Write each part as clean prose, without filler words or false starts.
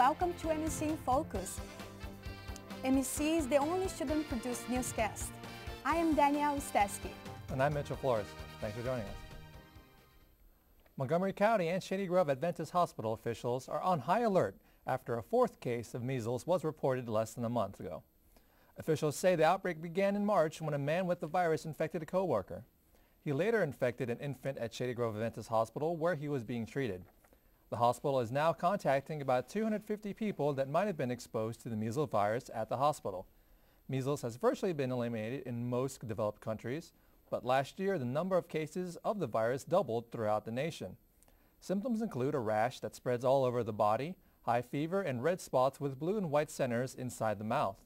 welcome to MEC in Focus. MEC is the only student-produced newscast. I am Danielle Stesky. And I'm Mitchell Flores. Thanks for joining us. Montgomery County and Shady Grove Adventist Hospital officials are on high alert after a fourth case of measles was reported less than a month ago. Officials say the outbreak began in March when a man with the virus infected a co-worker. He later infected an infant at Shady Grove Adventist Hospital where he was being treated. The hospital is now contacting about 250 people that might have been exposed to the measles virus at the hospital. Measles has virtually been eliminated in most developed countries, but last year the number of cases of the virus doubled throughout the nation. Symptoms include a rash that spreads all over the body, high fever, and red spots with blue and white centers inside the mouth.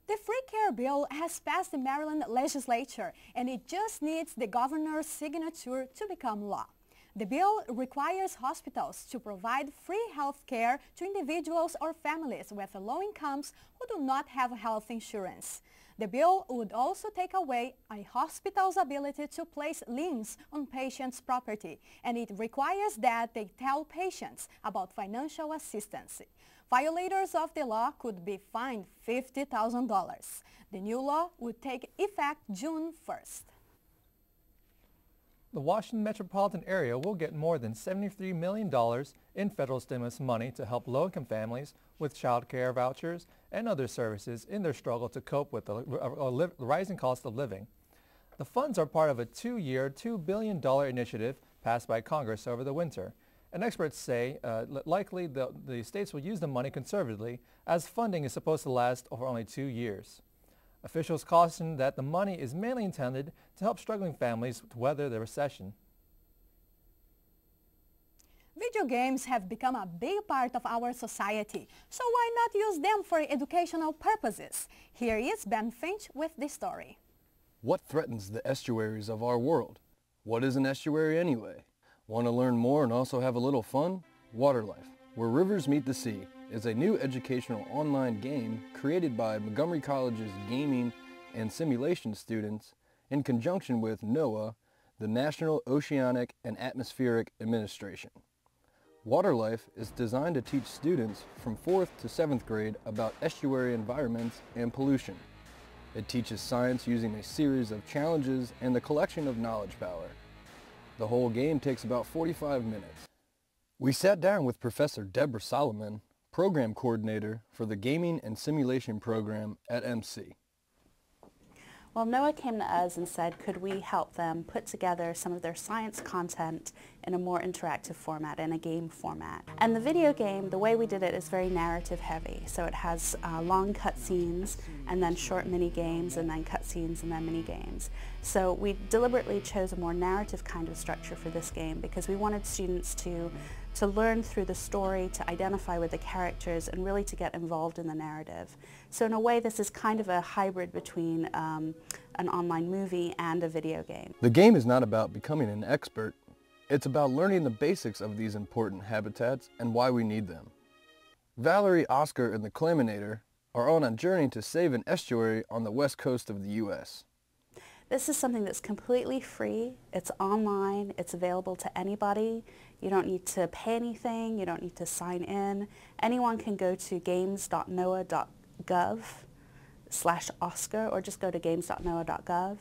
The free care bill has passed the Maryland legislature, and it just needs the governor's signature to become law. The bill requires hospitals to provide free health care to individuals or families with low incomes who do not have health insurance. The bill would also take away a hospital's ability to place liens on patients' property, and it requires that they tell patients about financial assistance. Violators of the law could be fined $50,000. The new law would take effect June 1st. The Washington metropolitan area will get more than $73 million in federal stimulus money to help low-income families with child care vouchers and other services in their struggle to cope with the rising cost of living. The funds are part of a two-year, $2 billion initiative passed by Congress over the winter. And experts say likely the states will use the money conservatively as funding is supposed to last over only 2 years. Officials caution that the money is mainly intended to help struggling families to weather the recession. Video games have become a big part of our society, so why not use them for educational purposes? Here is Ben Finch with the story. What threatens the estuaries of our world? What is an estuary anyway? Want to learn more and also have a little fun? Waterlife, Where Rivers Meet the Sea, is a new educational online game created by Montgomery College's gaming and simulation students in conjunction with NOAA, the National Oceanic and Atmospheric Administration. Waterlife is designed to teach students from 4th to 7th grade about estuary environments and pollution. It teaches science using a series of challenges and the collection of knowledge power. The whole game takes about 45 minutes. We sat down with Professor Deborah Solomon, Program Coordinator for the Gaming and Simulation Program at MC. Well, NOAA came to us and said, could we help them put together some of their science content in a more interactive format, in a game format. And the video game, the way we did it is very narrative heavy. So it has long cutscenes and then short mini games and then cutscenes and then mini games. So we deliberately chose a more narrative kind of structure for this game because we wanted students to learn through the story, to identify with the characters, and really to get involved in the narrative. So in a way, this is kind of a hybrid between an online movie and a video game. The game is not about becoming an expert. It's about learning the basics of these important habitats and why we need them. Valerie, Oscar, and the Claminator are on a journey to save an estuary on the west coast of the U.S. This is something that's completely free. It's online. It's available to anybody. You don't need to pay anything. You don't need to sign in. Anyone can go to games.noaa.gov/Oscar or just go to games.noaa.gov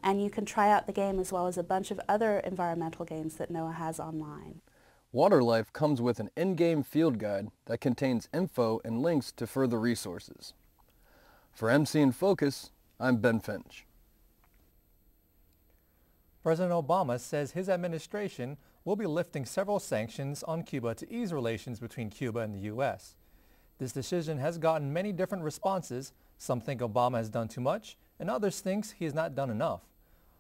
and you can try out the game as well as a bunch of other environmental games that NOAA has online. Waterlife comes with an in-game field guide that contains info and links to further resources. For MC in Focus, I'm Ben Finch. President Obama says his administration will be lifting several sanctions on Cuba to ease relations between Cuba and the U.S. This decision has gotten many different responses. Some think Obama has done too much, and others think he has not done enough.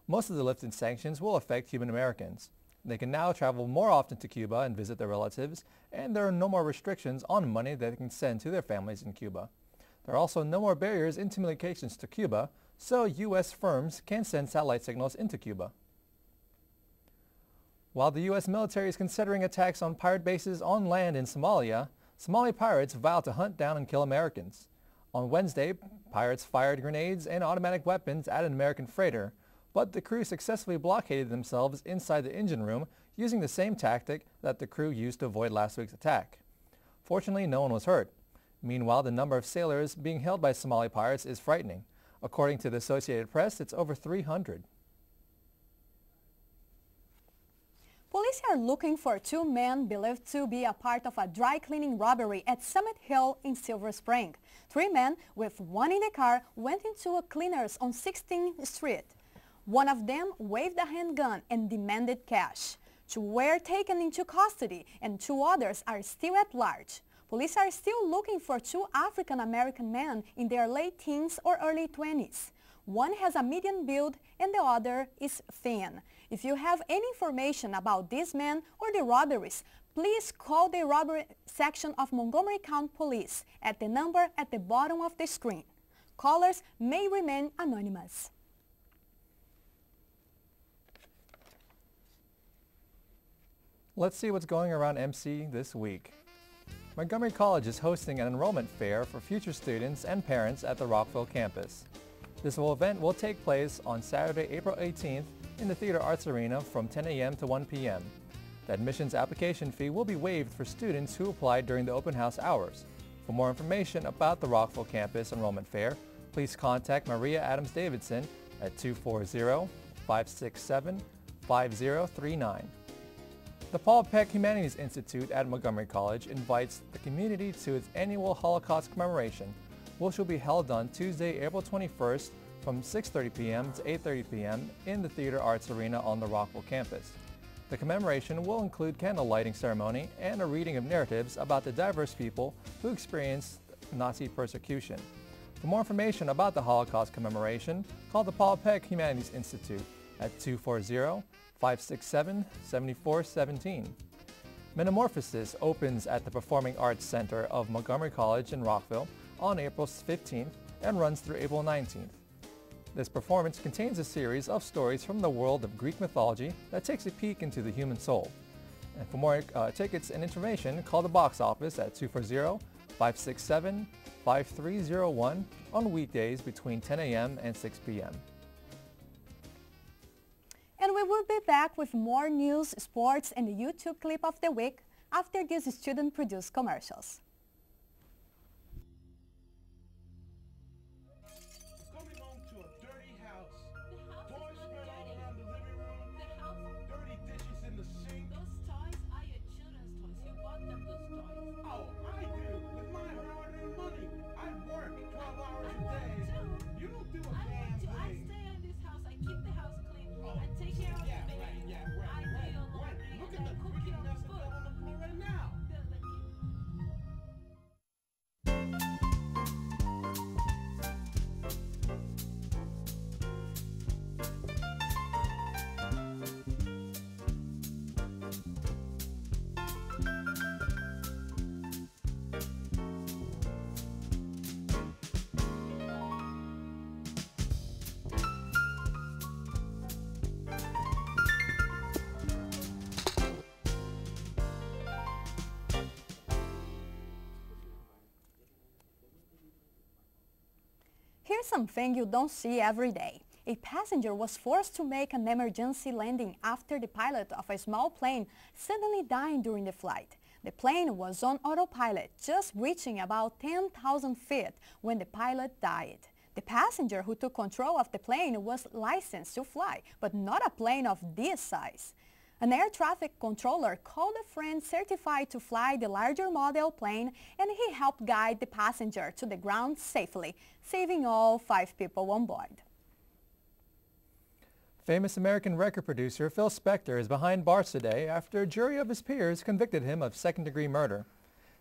Most of the lifted sanctions will affect Cuban Americans. They can now travel more often to Cuba and visit their relatives, and there are no more restrictions on money that they can send to their families in Cuba. There are also no more barriers in communications to Cuba, so U.S. firms can send satellite signals into Cuba. While the U.S. military is considering attacks on pirate bases on land in Somalia, Somali pirates vow to hunt down and kill Americans. On Wednesday, pirates fired grenades and automatic weapons at an American freighter. but the crew successfully blockaded themselves inside the engine room using the same tactic that the crew used to avoid last week's attack. Fortunately, no one was hurt. Meanwhile, the number of sailors being held by Somali pirates is frightening. According to the Associated Press, it's over 300. Police are looking for two men believed to be a part of a dry cleaning robbery at Summit Hill in Silver Spring. Three men, with one in the car, went into a cleaners on 16th Street. One of them waved a handgun and demanded cash. Two were taken into custody and two others are still at large. Police are still looking for two African-American men in their late teens or early 20s. One has a medium build and the other is thin. If you have any information about these men or the robberies, please call the robbery section of Montgomery County Police at the number at the bottom of the screen. Callers may remain anonymous. Let's see what's going around MC this week. Montgomery College is hosting an enrollment fair for future students and parents at the Rockville campus. This event will take place on Saturday, April 18th in the Theater Arts Arena from 10 a.m. to 1 p.m. The admissions application fee will be waived for students who applied during the open house hours. For more information about the Rockville campus enrollment fair, please contact Maria Adams Davidson at 240-567-5039. The Paul Peck Humanities Institute at Montgomery College invites the community to its annual Holocaust commemoration, which will be held on Tuesday, April 21st from 6:30 p.m. to 8:30 p.m. in the Theater Arts Arena on the Rockville campus. The commemoration will include candle lighting ceremony and a reading of narratives about the diverse people who experienced Nazi persecution. For more information about the Holocaust commemoration, call the Paul Peck Humanities Institute at 240-567-7417. Metamorphosis opens at the Performing Arts Center of Montgomery College in Rockville on April 15th and runs through April 19th. This performance contains a series of stories from the world of Greek mythology that takes a peek into the human soul. And for more tickets and information, call the box office at 240-567-5301 on weekdays between 10 a.m. and 6 p.m. And we will be back with more news, sports, and the YouTube clip of the week after these student-produced commercials. Coming home to a dirty house. Toys spread all around the living room. Dirty dishes in the sink. Those toys are your children's toys. You bought them those toys. Oh, I do. With my hard-earned money. I work 12 hours a day. You don't do a damn I thing. stay in this house. I keep the house clean. Oh, I take care of the baby. Right. I do your laundry Look and at I the cook freaking your mess food. on the floor right now. Here's something you don't see every day. A passenger was forced to make an emergency landing after the pilot of a small plane suddenly died during the flight. The plane was on autopilot, just reaching about 10,000 feet when the pilot died. The passenger who took control of the plane was licensed to fly, but not a plane of this size. An air traffic controller called a friend certified to fly the larger model plane, and he helped guide the passenger to the ground safely, saving all 5 people on board. Famous American record producer Phil Spector is behind bars today after a jury of his peers convicted him of second-degree murder.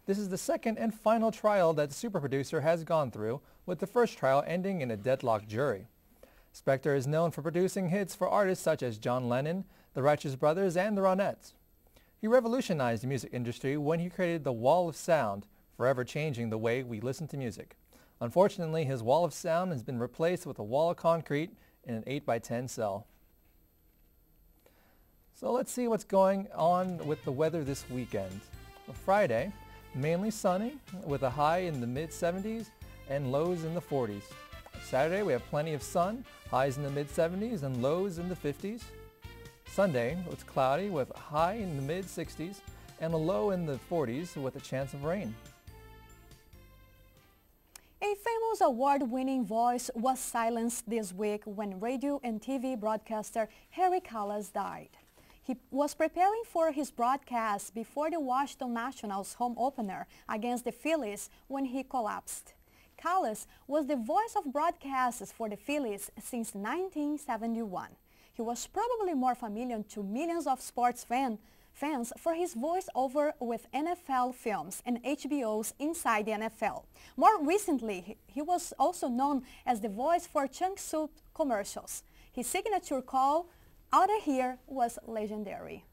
This is the second and final trial that the super producer has gone through, with the first trial ending in a deadlocked jury. Spector is known for producing hits for artists such as John Lennon, the Righteous Brothers, and the Ronettes. He revolutionized the music industry when he created the Wall of Sound, forever changing the way we listen to music. Unfortunately, his wall of sound has been replaced with a wall of concrete in an 8x10 cell. So let's see what's going on with the weather this weekend. Friday, mainly sunny with a high in the mid-70s and lows in the 40s. Saturday, we have plenty of sun, highs in the mid-70s and lows in the 50s. Sunday, it's cloudy with a high in the mid-60s and a low in the 40s with a chance of rain. A famous award-winning voice was silenced this week when radio and TV broadcaster Harry Callas died. He was preparing for his broadcast before the Washington Nationals home opener against the Phillies when he collapsed. Callas was the voice of broadcasts for the Phillies since 1971. He was probably more familiar to millions of sports fans for his voice-over with NFL films and HBO's Inside the NFL. More recently, he was also known as the voice for Chunk Soup commercials. His signature call, "Out of Here," was legendary.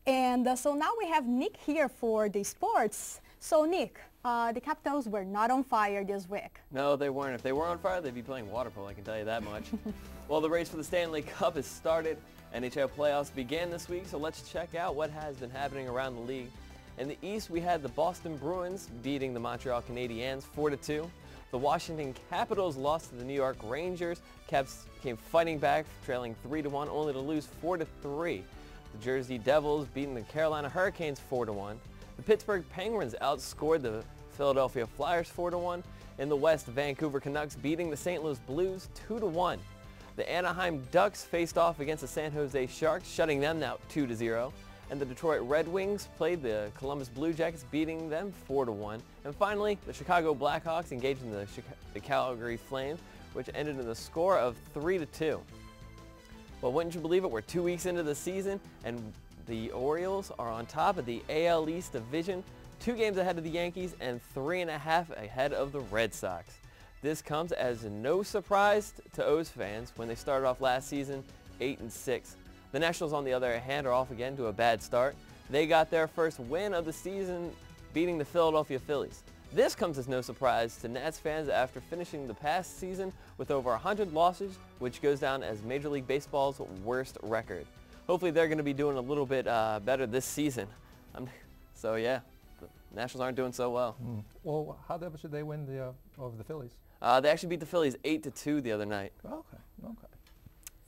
And so now we have Nick here for the sports. So Nick, the Capitals were not on fire this week. No, they weren't. If they were on fire, they'd be playing water polo, I can tell you that much. Well, the race for the Stanley Cup has started. NHL playoffs began this week, so let's check out what has been happening around the league. In the East, we had the Boston Bruins beating the Montreal Canadiens 4-2. The Washington Capitals lost to the New York Rangers. Caps came fighting back, trailing 3-1, only to lose 4-3. The Jersey Devils beating the Carolina Hurricanes 4-1. The Pittsburgh Penguins outscored the Philadelphia Flyers 4-1. In the West, Vancouver Canucks beating the St. Louis Blues 2-1. The Anaheim Ducks faced off against the San Jose Sharks, shutting them out 2-0. And the Detroit Red Wings played the Columbus Blue Jackets, beating them 4-1. And finally, the Chicago Blackhawks engaged in the Calgary Flames, which ended in a score of 3-2. Well, wouldn't you believe it? We're 2 weeks into the season, and the Orioles are on top of the AL East division, 2 games ahead of the Yankees and 3.5 ahead of the Red Sox. This comes as no surprise to O's fans when they started off last season 8-6. The Nationals, on the other hand, are off again to a bad start. They got their first win of the season, beating the Philadelphia Phillies. This comes as no surprise to Nats fans after finishing the past season with over 100 losses, which goes down as Major League Baseball's worst record. Hopefully they're going to be doing a little bit better this season. So yeah, the Nationals aren't doing so well. Well, how should they win over the Phillies? They actually beat the Phillies 8-2 the other night. Okay.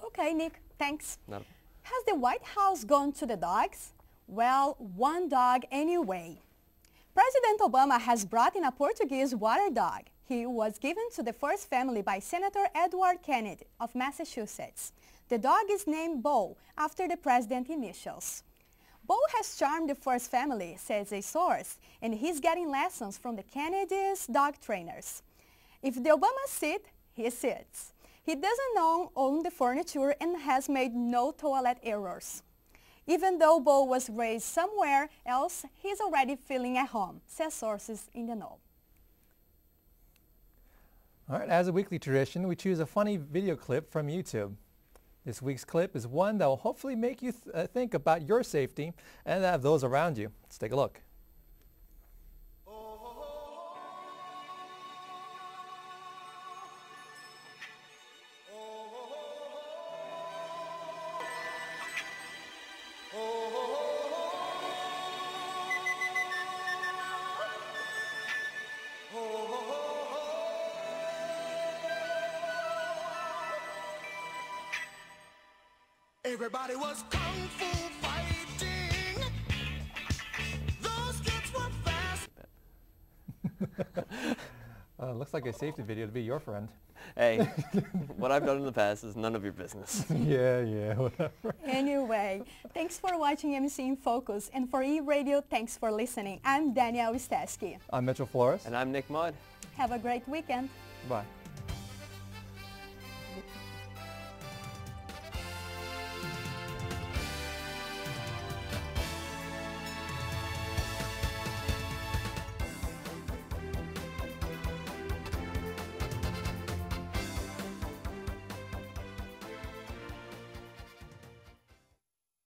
Okay, Nick, thanks. Not a Has the White House gone to the dogs? Well, one dog anyway. President Obama has brought in a Portuguese water dog. He was given to the first family by Senator Edward Kennedy of Massachusetts. The dog is named Bo, after the president's initials. Bo has charmed the first family, says a source, and he's getting lessons from the Kennedy's dog trainers. If the Obamas sit, he sits. He doesn't own the furniture and has made no toilet errors. Even though Bo was raised somewhere else, he's already feeling at home, says sources in the know. All right, as a weekly tradition, we choose a funny video clip from YouTube. This week's clip is one that will hopefully make you think about your safety and that of those around you. Let's take a look. Everybody was kung fu fighting. Those kids were fast. Looks like a safety video to be your friend. Hey, what I've done in the past is none of your business. Yeah, whatever. Anyway, thanks for watching MC in Focus, and for E-Radio, thanks for listening. I'm Danielle Wistesky. I'm Mitchell Flores. And I'm Nick Mudd. Have a great weekend. Bye.